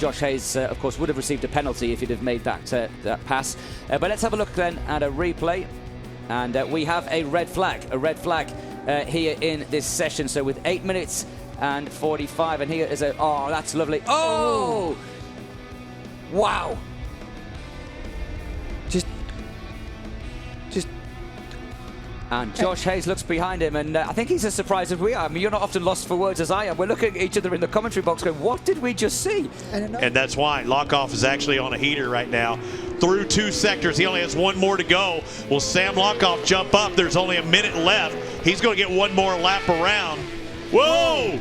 Josh Hayes, of course, would have received a penalty if he'd have made that pass. But let's have a look then at a replay. And we have a red flag here in this session. So with 8 minutes and 45, and here is a, oh, that's lovely. Oh! Wow. And Josh Hayes looks behind him, and I think he's as surprised as we are. I mean, you're not often lost for words as I am. We're looking at each other in the commentary box going, what did we just see? And that's why Lockoff is actually on a heater right now. Through 2 sectors, he only has 1 more to go. Will Sam Lockoff jump up? There's only a minute left. He's going to get 1 more lap around. Whoa!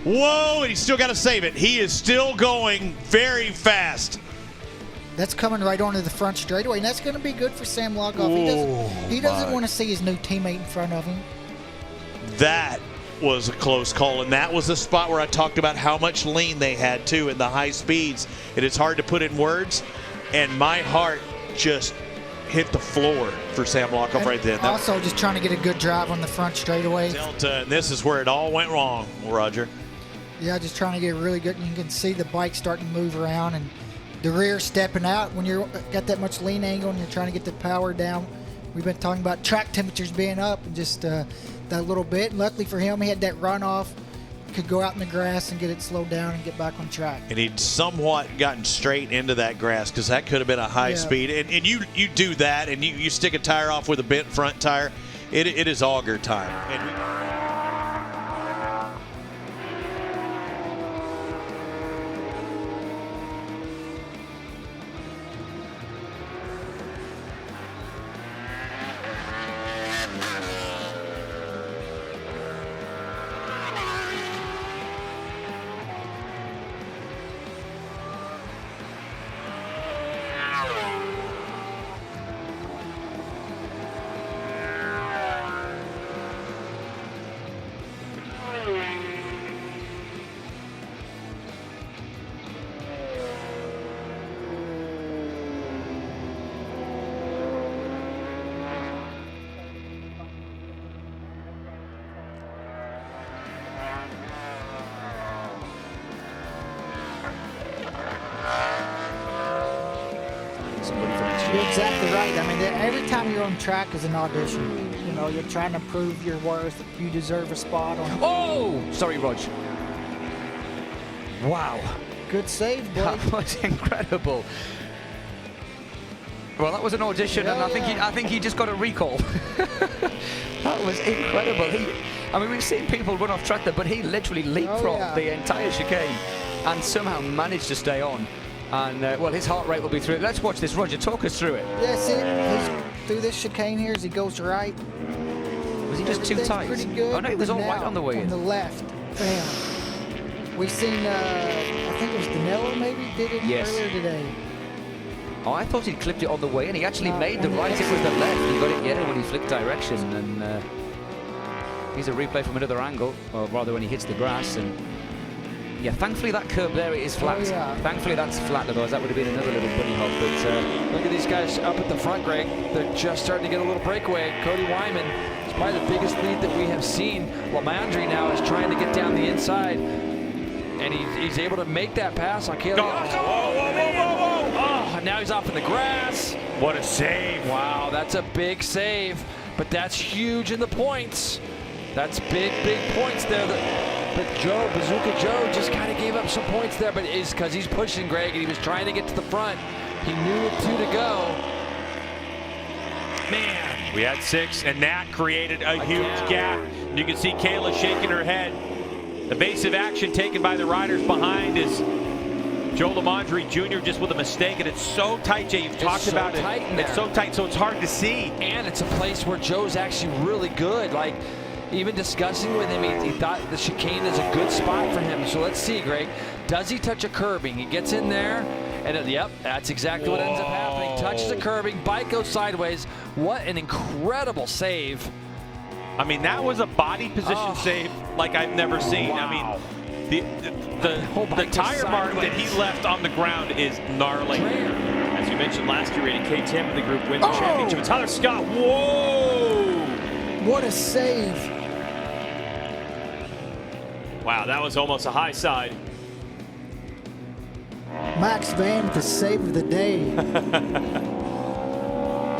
Whoa, and he's still got to save it. He is still going very fast. That's coming right onto the front straightaway, and that's going to be good for Sam Lockoff. He doesn't want to see his new teammate in front of him. That was a close call, and that was the spot where I talked about how much lean they had, too, in the high speeds. It is hard to put in words, and my heart just hit the floor for Sam Lockoff right then. Also, just trying to get a good drive on the front straightaway. Delta, and this is where it all went wrong, Roger. Yeah, just trying to get really good. You can see the bike starting to move around, and the rear stepping out when you've got that much lean angle and you're trying to get the power down. We've been talking about track temperatures being up and just that little bit. And luckily for him, he had that runoff, could go out in the grass and get it slowed down and get back on track. And he'd somewhat gotten straight into that grass because that could have been a high speed. And you do that and you stick a tire off with a bent front tire, it is auger time. And You're exactly right. I mean, every time you're on track is an audition. You know, you're trying to prove your worth. You deserve a spot on. Oh, sorry, Rog. Wow. Good save, Blake. That was incredible. Well, that was an audition, and I think he just got a recall. That was incredible. I mean, we've seen people run off track there, but he literally leapfrogged the entire chicane and somehow managed to stay on. And, well, his heart rate will be through it. Let's watch this. Roger, talk us through it. Yeah, see, he's through this chicane here as he goes right. Was he just too tight? Pretty good. Oh, no, he was all right on the way in. On the left for him. We've seen, I think it was Danilo maybe did it earlier today. Oh, I thought he clipped it on the way in. He actually made the right. It was the left. He got it when he flicked direction. And here's a replay from another angle, or rather when he hits the grass. And yeah, thankfully that curb there is flat. Thankfully that's flat, otherwise that would have been another little bunny hop. But look at these guys up at the front, Greg. They're just starting to get a little breakaway. Cody Wyman is probably the biggest lead that we have seen. While Mandry now is trying to get down the inside, and he's able to make that pass on Caleb. Oh, now he's off in the grass. What a save. Wow, that's a big save. But that's huge in the points. That's big points there. But Bazooka Joe just kind of gave up some points there, but it's because he's pushing Greg and he was trying to get to the front. He knew with 2 to go. Man, we had 6, and that created a huge gap. You can see Kayla shaking her head. Evasive action taken by the riders behind is Joe Lamondre Jr. just with a mistake, and it's so tight, Jay. You've talked about it. It's so tight, so it's hard to see. And it's a place where Joe's actually really good. Like, even discussing with him, he thought the chicane is a good spot for him. So let's see, Greg. Does he touch a curbing? He gets in there, and yep, that's exactly what ends up happening. Touches a curbing, bike goes sideways. What an incredible save. I mean, that was a body position save like I've never seen. Wow. I mean, the tire mark that he left on the ground is gnarly. As you mentioned last year, rated K10 for the group wins the championship. And Tyler Scott, whoa! What a save. Wow, that was almost a high side. Max Van with the save of the day.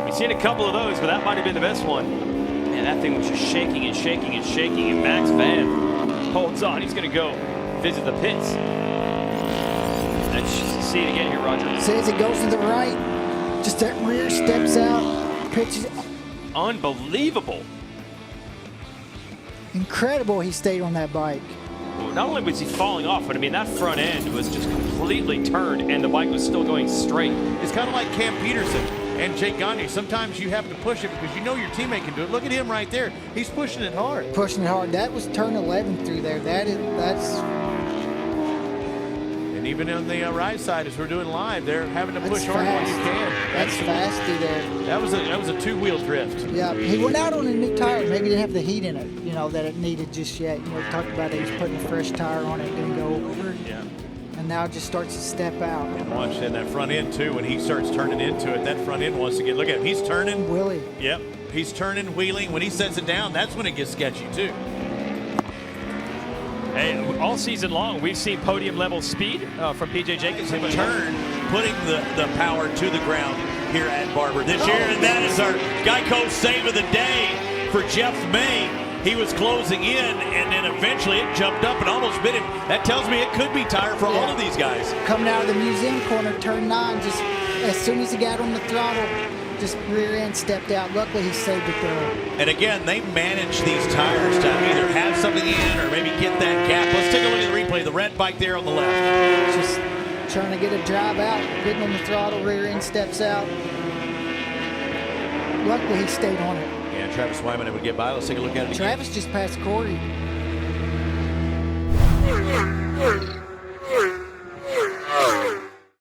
We've seen a couple of those, but that might have been the best one. Man, that thing was just shaking and shaking and shaking, and Max Van holds on. He's going to go visit the pits. Let's see it again here, Roger. See, as it goes to the right, just that rear steps out, pitches. Unbelievable. Incredible he stayed on that bike. Well, not only was he falling off, but I mean, that front end was just completely turned, and the bike was still going straight. It's kind of like Cam Peterson and Jake Gagne. Sometimes you have to push it because you know your teammate can do it. Look at him right there. He's pushing it hard. Pushing it hard. That was turn 11 through there. That's. And even on the right side, as we're doing live, they're having to push hard while you can. That's fast through there. That was a two-wheel drift. Yeah, he went out on a new tire. Maybe didn't have the heat in it, you know, that it needed just yet. You know, we talked about he was putting a fresh tire on it, didn't go over. Yeah. And now it just starts to step out. And watch, and that front end too, when he starts turning into it, that front end wants to get, look at him, he's turning. Willie. Yep, he's turning, wheeling. When he sets it down, that's when it gets sketchy too. Hey, all season long, we've seen podium level speed from PJ Jacobsen. Turn, putting the power to the ground here at Barber this year, and that is our GEICO save of the day for Jeff May. He was closing in, and then eventually it jumped up and almost bit him. That tells me it could be tire for all of these guys. Coming out of the museum corner, turn 9, just as soon as he got on the throttle, just rear end stepped out. Luckily, he saved it there. And again, they manage these tires to either have something in or maybe get that gap. Let's take a look at the replay. The red bike there on the left. Just trying to get a drive out, getting on the throttle, rear end steps out. Luckily, he stayed on it. And Travis Wyman would get by. Let's take a look at it again. Travis just passed Corey.